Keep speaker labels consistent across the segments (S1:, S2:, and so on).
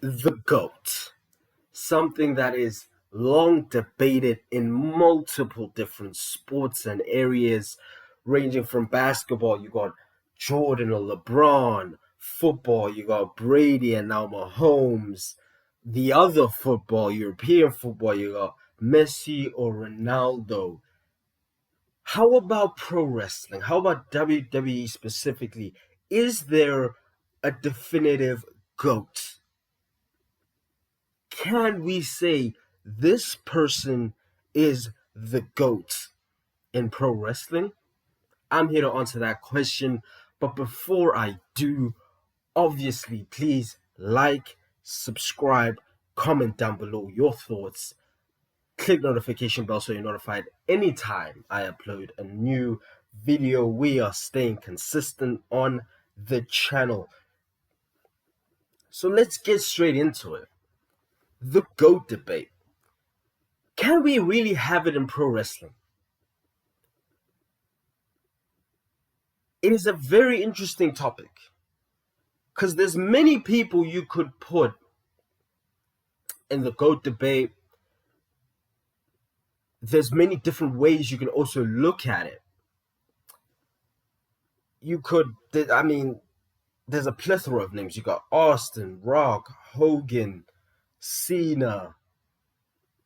S1: The GOAT, something that is long debated in multiple different sports and areas, ranging from basketball, you got Jordan or LeBron, football, you got Brady and now Mahomes, the other football, European football, you got Messi or Ronaldo. How about pro wrestling? How about WWE specifically? Is there a definitive GOAT? Can we say this person is the GOAT in pro wrestling? I'm here to answer that question. But before I do, obviously, please like, subscribe, comment down below your thoughts, click notification bell so you're notified anytime I upload a new video. We are staying consistent on the channel. So let's get straight into it. The GOAT debate. Can we really have it in pro wrestling? It is a very interesting topic because there's many people you could put in the GOAT debate. There's many different ways you can also look at it. You could, I mean, there's a plethora of names. You got Austin, Rock, Hogan, Cena.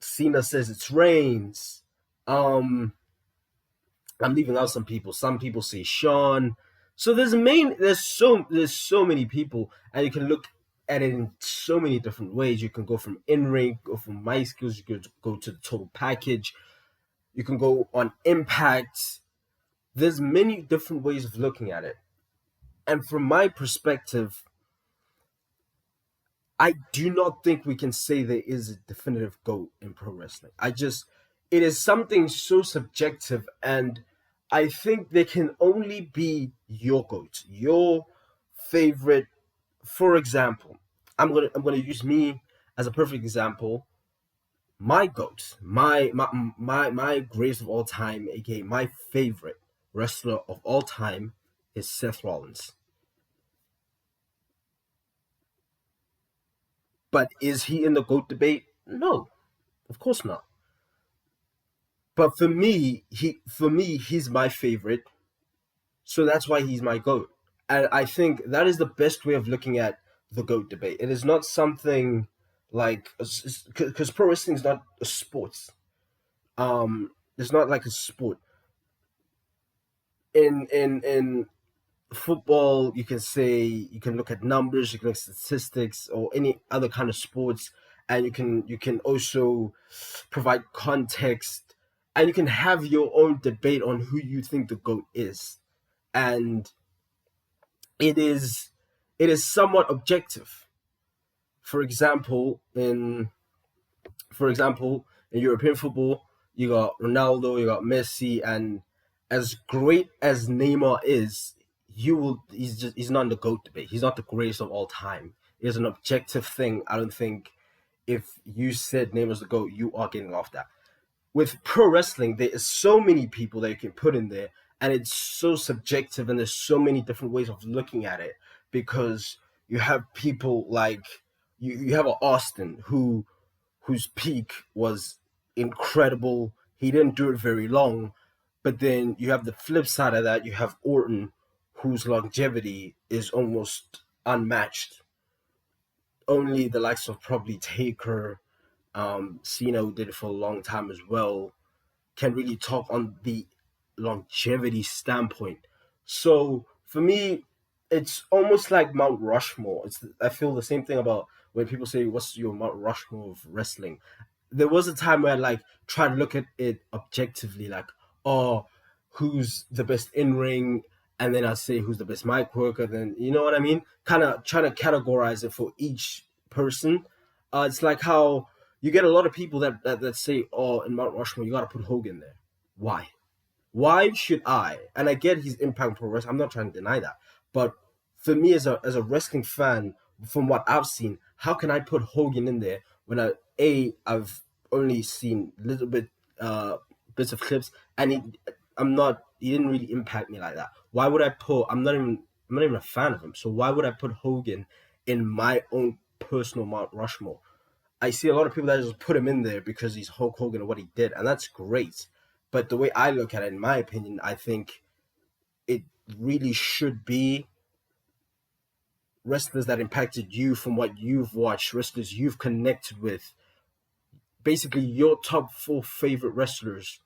S1: Cena says it's Reigns. I'm leaving out some people. Some people say Shawn. So there's so many people, and you can look at it in so many different ways. You can go from in ring, go from my skills. You could go to the total package. You can go on impact. There's many different ways of looking at it, and from my perspective, I do not think we can say there is a definitive GOAT in pro wrestling. It is something so subjective, and I think there can only be your GOAT, your favorite. For example, I'm gonna use me as a perfect example. My GOAT, my greatest of all time, aka my favorite wrestler of all time, is Seth Rollins. But is he in the GOAT debate? No, of course not. But he's my favorite, so that's why he's my GOAT. And I think that is the best way of looking at the GOAT debate. It is not something like because pro wrestling is not a sport. It's not like a sport. In football, you can say you can look at numbers, you can look at statistics, or any other kind of sports, and you can also provide context, and you can have your own debate on who you think the GOAT is, and it is it is somewhat objective. For example, in European football, you got Ronaldo, you got Messi, and as great as Neymar is, he's not in the GOAT debate. He's not the greatest of all time. It's an objective thing. I don't think if you said Neymar's the GOAT, you are getting off that. With pro wrestling, there is so many people that you can put in there, and it's so subjective, and there's so many different ways of looking at it because you have people like you have a Austin whose peak was incredible. He didn't do it very long, but then you have the flip side of that. You have Orton, whose longevity is almost unmatched. Only the likes of probably Taker, Cena, who did it for a long time as well, can really talk on the longevity standpoint. So for me, it's almost like Mount Rushmore. I feel the same thing about when people say, "What's your Mount Rushmore of wrestling?" There was a time where I like try to look at it objectively, like, oh, who's the best in ring, and then I say who's the best mic worker. Then you know what I mean? Kind of trying to categorize it for each person. It's like how you get a lot of people that say, oh, in Mount Rushmore you got to put Hogan there. Why? Why should I? And I get his impact pro wrestling. I'm not trying to deny that, but for me as a wrestling fan, from what I've seen, how can I put Hogan in there when I've only seen little bits of clips, and he didn't really impact me like that. Why would I put? I'm not even a fan of him. So why would I put Hogan in my own personal Mount Rushmore. I see a lot of people that just put him in there because he's Hulk Hogan and what he did, and that's great. But the way I look at it, in my opinion, I think it really should be wrestlers that impacted you from what you've watched, wrestlers you've connected with. Basically, your top four favorite wrestlers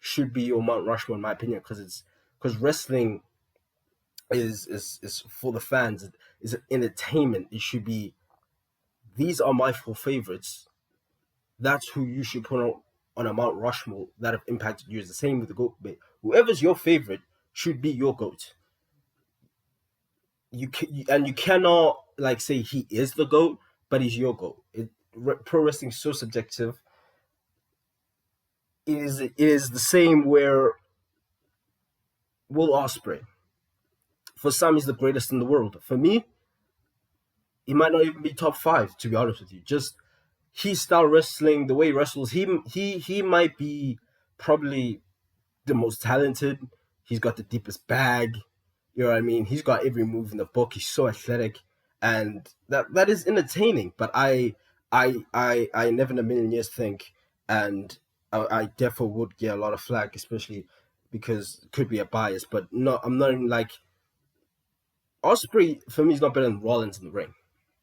S1: should be your Mount Rushmore, in my opinion, because wrestling is for the fans. It's an entertainment. It should be, these are my four favorites. That's who you should put on a Mount Rushmore that have impacted you. It's the same with the GOAT debate. Whoever's your favorite should be your GOAT. You cannot like say he is the GOAT, but he's your GOAT. Pro wrestling is so subjective. It is the same where Will Ospreay, for some, he's the greatest in the world. For me, he might not even be top five, to be honest with you. Just his style wrestling, the way he wrestles, he might be probably the most talented. He's got the deepest bag. You know what I mean? He's got every move in the book. He's so athletic, and that is entertaining. But I never in a million years think, and I definitely would get a lot of flack, especially because it could be a bias. But no, I'm not even like Osprey. For me, is not better than Rollins in the ring.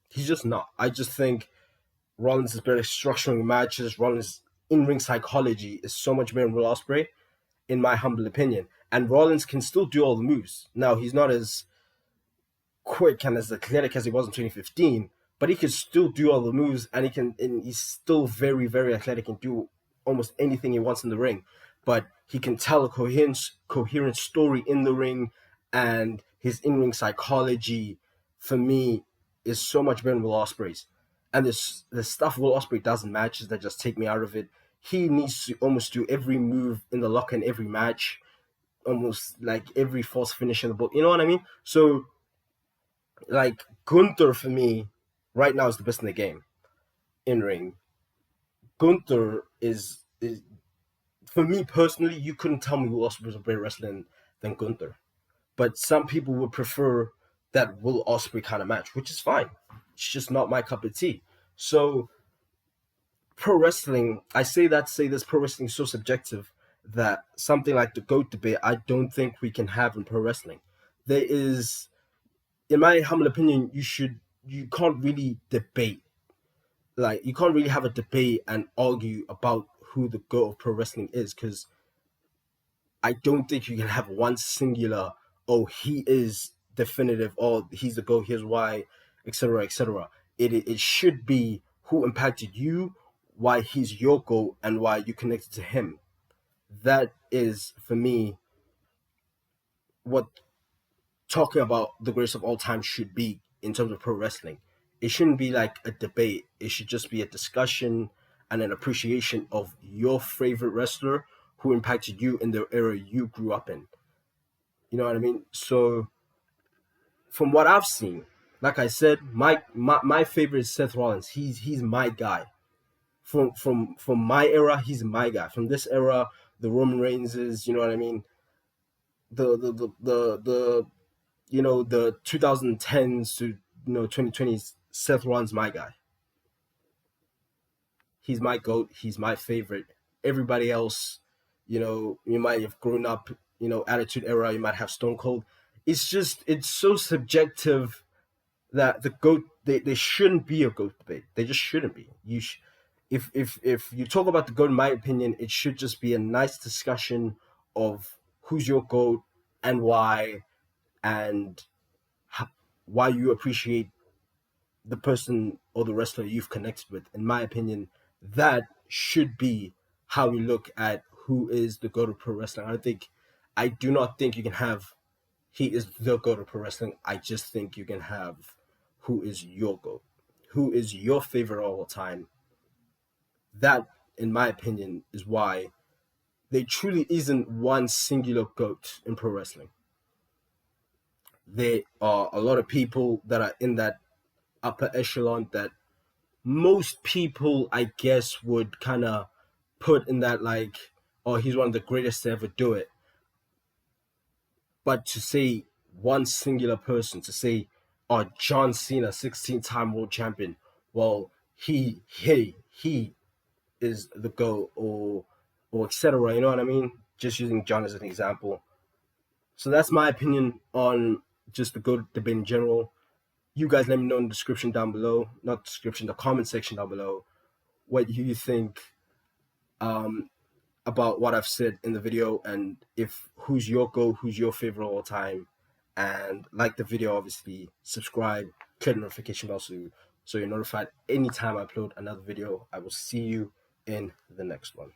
S1: He's just not. I just think Rollins is better at structuring matches. Rollins' in-ring psychology is so much better than Will Ospreay, in my humble opinion. And Rollins can still do all the moves. Now, he's not as quick and as athletic as he was in 2015, but he can still do all the moves, and he's still very, very athletic and do almost anything he wants in the ring. But he can tell a coherent story in the ring, and his in-ring psychology, for me, is so much better than Will Ospreay's. And the stuff Will Ospreay does in matches that just take me out of it. He needs to almost do every move in the locker in every match, almost like every false finish in the book. You know what I mean? So, like, Gunther for me right now is the best in the game in ring. Gunther is for me personally, you couldn't tell me who else was a better wrestler than Gunther. But some people would prefer that Will Ospreay kind of match, which is fine. It's just not my cup of tea. So pro wrestling, I say this pro wrestling is so subjective that something like the GOAT debate, I don't think we can have in pro wrestling. There is, in my humble opinion, you can't really debate. Like, you can't really have a debate and argue about who the GOAT of pro wrestling is, because I don't think you can have one singular, oh, he is definitive, or he's the GOAT, here's why, etc., etc. It should be who impacted you, why he's your GOAT, and why you connected to him. That is, for me, what talking about the greatest of all time should be in terms of pro wrestling. It shouldn't be like a debate. It should just be a discussion and an appreciation of your favorite wrestler who impacted you in the era you grew up in. You know what I mean? So from what I've seen, like I said, my favorite is Seth Rollins. He's my guy. From my era, he's my guy. From this era, the Roman Reigns is, you know what I mean? The the 2010s to 2020s, Seth Rollins my guy. He's my GOAT. He's my favorite. Everybody else, you might have grown up, Attitude Era. You might have Stone Cold. It's so subjective that the GOAT, they shouldn't be a GOAT debate. They just shouldn't be. If you talk about the GOAT, in my opinion, it should just be a nice discussion of who's your GOAT and why, and why you appreciate the person or the wrestler you've connected with. In my opinion, that should be how we look at who is the GOAT of pro wrestling. I do not think you can have he is the GOAT of pro wrestling. I just think you can have who is your GOAT, who is your favorite of all time. That, in my opinion, is why there truly isn't one singular GOAT in pro wrestling. There are a lot of people that are in that upper echelon that most people, I guess, would kind of put in that, like, oh, he's one of the greatest to ever do it. But to say one singular person, to say, oh, John Cena, 16-time world champion, well, he is the GOAT, or etc. You know what I mean? Just using John as an example. So that's my opinion on just the GOAT debate in general. You guys let me know in the description down below, not description, the comment section down below, what you think um, about what I've said in the video, and if who's your GOAT, who's your favorite of all time. And like the video, obviously, subscribe, click the notification bell so you're notified anytime I upload another video. I will see you in the next one.